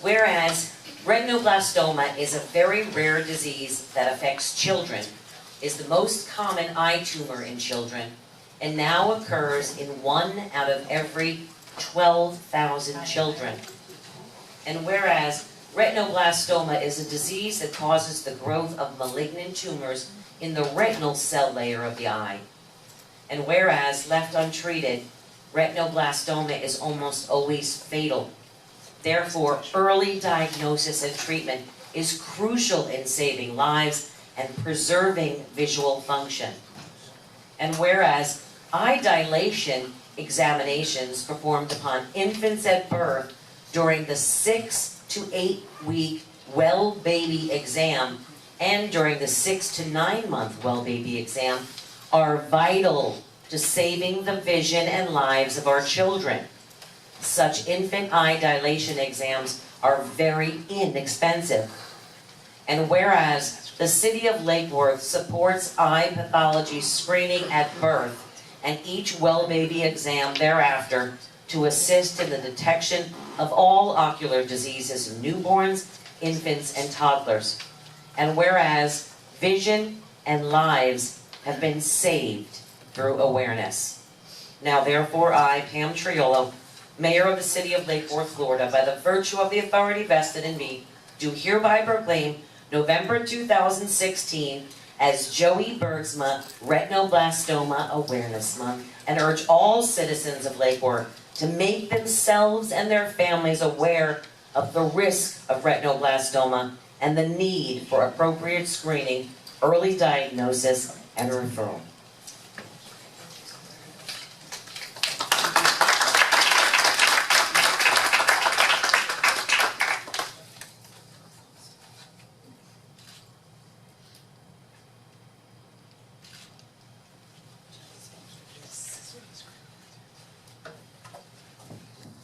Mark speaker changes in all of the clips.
Speaker 1: Whereas retinoblastoma is a very rare disease that affects children, is the most common eye tumor in children, and now occurs in 1 out of every 12,000 children. And whereas retinoblastoma is a disease that causes the growth of malignant tumors in the retinal cell layer of the eye. And whereas, left untreated, retinoblastoma is almost always fatal. Therefore, early diagnosis and treatment is crucial in saving lives and preserving visual function. And whereas, eye dilation examinations performed upon infants at birth during the 6 to 8 week well baby exam and during the 6 to 9 month well baby exam are vital to saving the vision and lives of our children. Such infant eye dilation exams are very inexpensive. And whereas the City of Lake Worth supports eye pathology screening at birth and each well baby exam thereafter to assist in the detection of all ocular diseases in newborns, infants, and toddlers. And whereas vision and lives have been saved through awareness. Now therefore I, Pam Triolo, Mayor of the City of Lake Worth, Florida, by the virtue of the authority vested in me, do hereby proclaim November 2016 as Joey Bergsma Retinoblastoma Awareness Month and urge all citizens of Lake Worth to make themselves and their families aware of the risk of retinoblastoma and the need for appropriate screening, early diagnosis, and referral.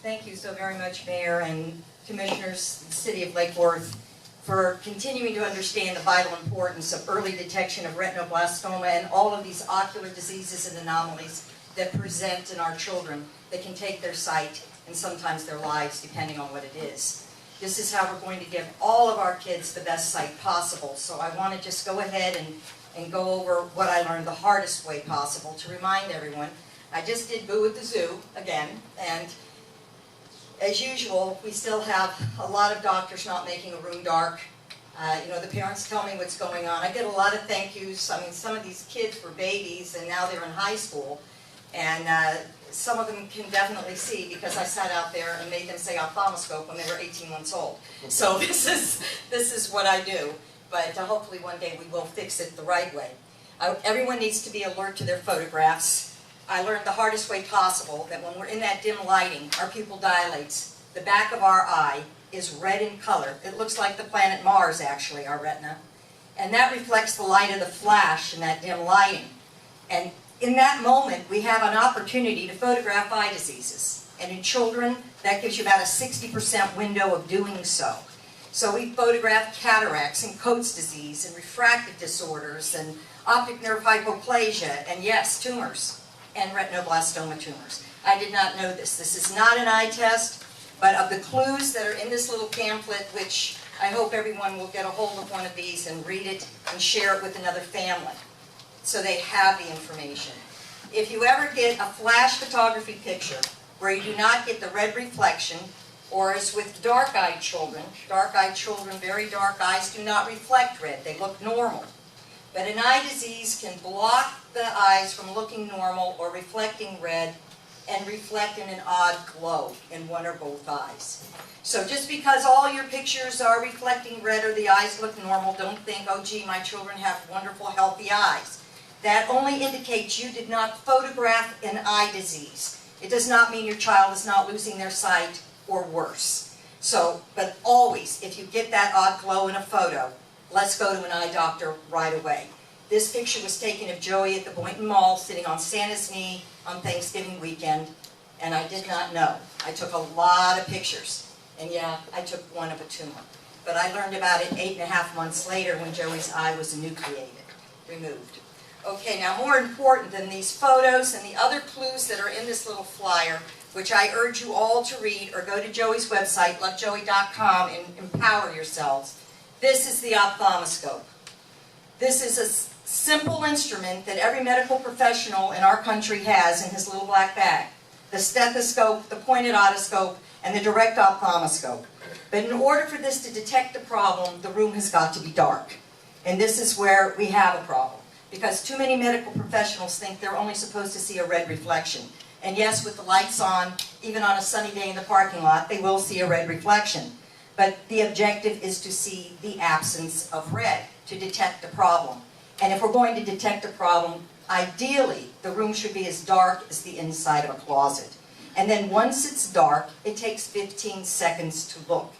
Speaker 2: Thank you so very much, Mayor and Commissioners, the City of Lake Worth, for continuing to understand the vital importance of early detection of retinoblastoma and all of these ocular diseases and anomalies that present in our children that can take their sight and sometimes their lives, depending on what it is. This is how we're going to give all of our kids the best sight possible. So I want to just go ahead and go over what I learned the hardest way possible to remind everyone. I just did Boo at the Zoo again, and as usual, we still have a lot of doctors not making a room dark. The parents tell me what's going on. I get a lot of thank yous. I mean, some of these kids were babies and now they're in high school. And some of them can definitely see because I sat out there and made them say ophthalmoscope when they were 18 months old. So this is what I do. But hopefully one day we will fix it the right way. Everyone needs to be alert to their photographs. I learned the hardest way possible that when we're in that dim lighting, our pupil dilates. The back of our eye is red in color. It looks like the planet Mars, actually, our retina. And that reflects the light of the flash in that dim lighting. And in that moment, we have an opportunity to photograph eye diseases. And in children, that gives you about a 60% window of doing so. So we photograph cataracts and Coates disease and refractive disorders and optic nerve hypoplasia and, yes, tumors and retinoblastoma tumors. I did not know this. This is not an eye test, but of the clues that are in this little pamphlet, which I hope everyone will get a hold of one of these and read it and share it with another family so they have the information. If you ever get a flash photography picture where you do not get the red reflection, or as with dark-eyed children, very dark eyes do not reflect red. They look normal. But an eye disease can block the eyes from looking normal or reflecting red and reflect in an odd glow in one or both eyes. So just because all your pictures are reflecting red or the eyes look normal, don't think, oh gee, my children have wonderful healthy eyes. That only indicates you did not photograph an eye disease. It does not mean your child is not losing their sight or worse. So, but always, if you get that odd glow in a photo, let's go to an eye doctor right away. This picture was taken of Joey at the Boynton Mall sitting on Santa's knee on Thanksgiving weekend, and I did not know. I took a lot of pictures, and yeah, I took one of a tumor. But I learned about it 8.5 months later when Joey's eye was removed. Okay, now more important than these photos and the other clues that are in this little flyer, which I urge you all to read, or go to Joey's website, lovejoey.com, and empower yourselves. This is the ophthalmoscope. This is a simple instrument that every medical professional in our country has in his little black bag. The stethoscope, the pointed otoscope, and the direct ophthalmoscope. But in order for this to detect the problem, the room has got to be dark. And this is where we have a problem, because too many medical professionals think they're only supposed to see a red reflection. And yes, with the lights on, even on a sunny day in the parking lot, they will see a red reflection. But the objective is to see the absence of red, to detect the problem. And if we're going to detect a problem, ideally, the room should be as dark as the inside of a closet. And then once it's dark, it takes 15 seconds to look.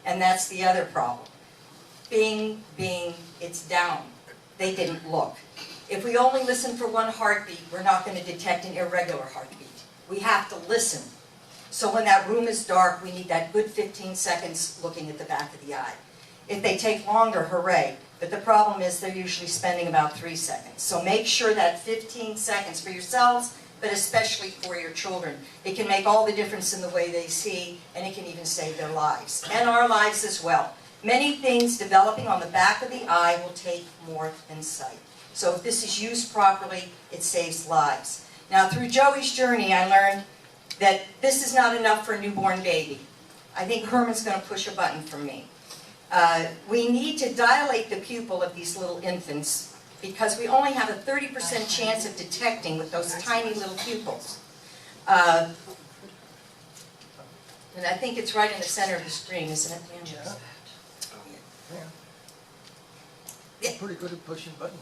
Speaker 2: And that's the other problem. Bing, bing, it's down. They didn't look. If we only listen for one heartbeat, we're not going to detect an irregular heartbeat. We have to listen. So when that room is dark, we need that good 15 seconds looking at the back of the eye. If they take longer, hooray. But the problem is they're usually spending about 3 seconds. So make sure that 15 seconds for yourselves, but especially for your children. It can make all the difference in the way they see, and it can even save their lives, and our lives as well. Many things developing on the back of the eye will take more than sight. So if this is used properly, it saves lives. Now, through Joey's journey, I learned that this is not enough for a newborn baby. I think Herman's going to push a button for me. We need to dilate the pupil of these little infants, because we only have a 30% chance of detecting with those tiny little pupils. And I think it's right in the center of the screen, isn't it, Dan?
Speaker 3: Yeah. Yeah. Pretty good at pushing buttons.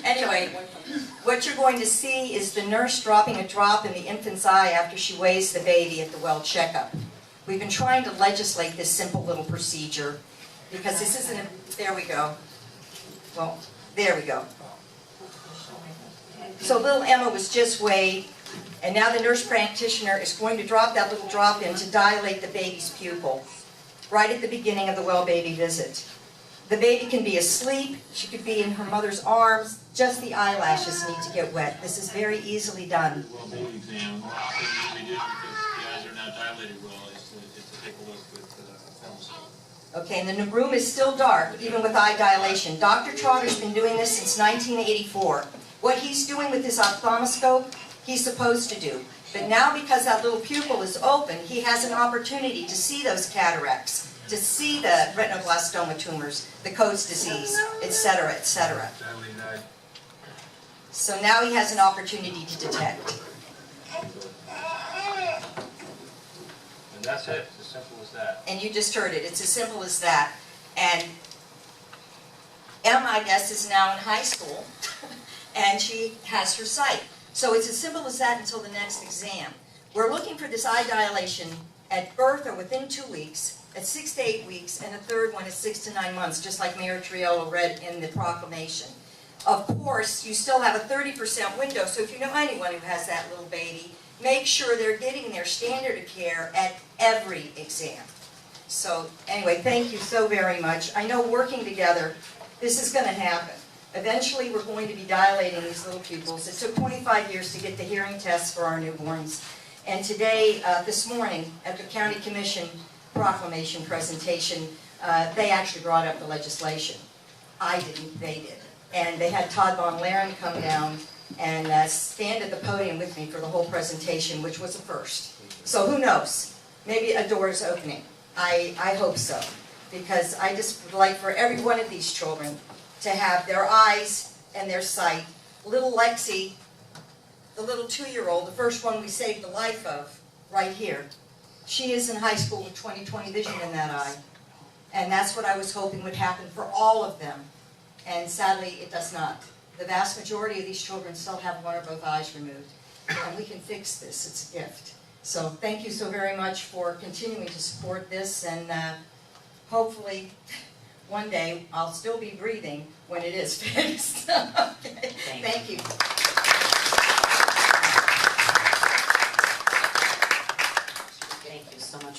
Speaker 2: Anyway, what you're going to see is the nurse dropping a drop in the infant's eye after she weighs the baby at the well checkup. We've been trying to legislate this simple little procedure, because this isn't a, there we go. Well, there we go. So little Emma was just weighed, and now the nurse practitioner is going to drop that little drop in to dilate the baby's pupil, right at the beginning of the well baby visit. The baby can be asleep, she could be in her mother's arms, just the eyelashes need to get wet. This is very easily done.
Speaker 4: Well baby exam, what we do, because the eyes are not dilated well, is to take a look with film scope.
Speaker 2: Okay, and the room is still dark, even with eye dilation. Dr. Trotter's been doing this since 1984. What he's doing with his ophthalmoscope, he's supposed to do. But now, because that little pupil is open, he has an opportunity to see those cataracts, to see the retinoblastoma tumors, the Coats disease, etc., etc. So now he has an opportunity to detect.
Speaker 4: And that's it, it's as simple as that.
Speaker 2: And you just heard it, it's as simple as that. And Emma, I guess, is now in high school, and she has her sight. So it's as simple as that until the next exam. We're looking for this eye dilation at birth or within 2 weeks, at 6 to 8 weeks, and a third one at 6 to 9 months, just like Mayor Triolo read in the proclamation. Of course, you still have a 30% window, so if you know anyone who has that little baby, make sure they're getting their standard of care at every exam. So anyway, thank you so very much. I know working together, this is going to happen. Eventually, we're going to be dilating these little pupils. It took 25 years to get the hearing tests for our newborns. And today, this morning, at the County Commission proclamation presentation, they actually brought up the legislation. I didn't, they did. And they had Todd Von Laren come down and stand at the podium with me for the whole presentation, which was a first. So who knows? Maybe a door is opening. I hope so. Because I just would like for every one of these children to have their eyes and their sight. Little Lexi, the little 2-year-old, the first one we saved the life of, right here. She is in high school with 20/20 vision in that eye. And that's what I was hoping would happen for all of them. And sadly, it does not. The vast majority of these children still have one or both eyes removed. And we can fix this. It's a gift. So thank you so very much for continuing to support this, and hopefully one day I'll still be breathing when it is fixed. Okay. Thank you.
Speaker 1: Thank you so much.